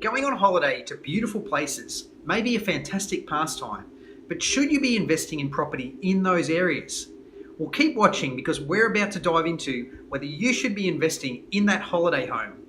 Going on holiday to beautiful places may be a fantastic pastime, but should you be investing in property in those areas? Well, keep watching because we're about to dive into whether you should be investing in that holiday home.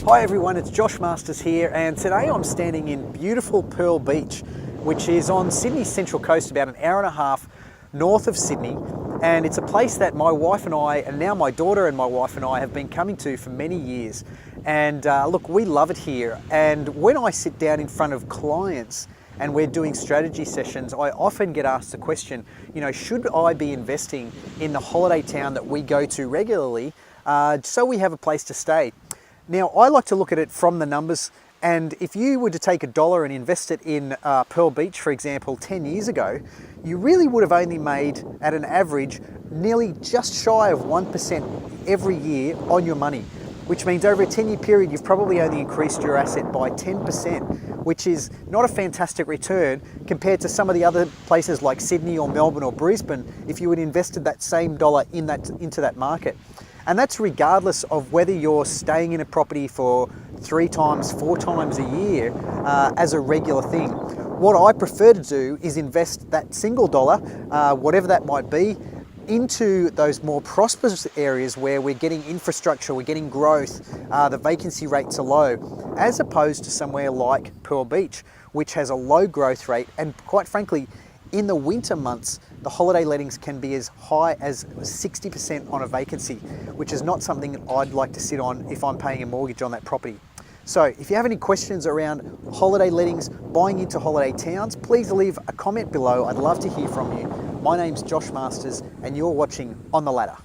Hi everyone, it's Josh Masters here, and today I'm standing in beautiful Pearl Beach, which is on Sydney's Central Coast, about an hour and a half north of Sydney. And it's a place that my wife and I, and now my daughter and my wife and I, have been coming to for many years. And look, we love it here. And when I sit down in front of clients and we're doing strategy sessions, I often get asked the question, should I be investing in the holiday town that we go to regularly so we have a place to stay? Now, I like to look at it from the numbers, and if you were to take $1 and invest it in Pearl Beach, for example, 10 years ago, you really would have only made, at an average, nearly just shy of 1% every year on your money, which means over a 10-year period, you've probably only increased your asset by 10%, which is not a fantastic return compared to some of the other places like Sydney or Melbourne or Brisbane if you had invested that same dollar into that market. And that's regardless of whether you're staying in a property for 3 times, 4 times a year as a regular thing. What I prefer to do is invest that single dollar, whatever that might be, into those more prosperous areas where we're getting infrastructure, we're getting growth, the vacancy rates are low, as opposed to somewhere like Pearl Beach, which has a low growth rate, and quite frankly, in the winter months, the holiday lettings can be as high as 60% on a vacancy, which is not something that I'd like to sit on if I'm paying a mortgage on that property. So if you have any questions around holiday lettings, buying into holiday towns, please leave a comment below. I'd love to hear from you. My name's Josh Masters, and you're watching On the Ladder.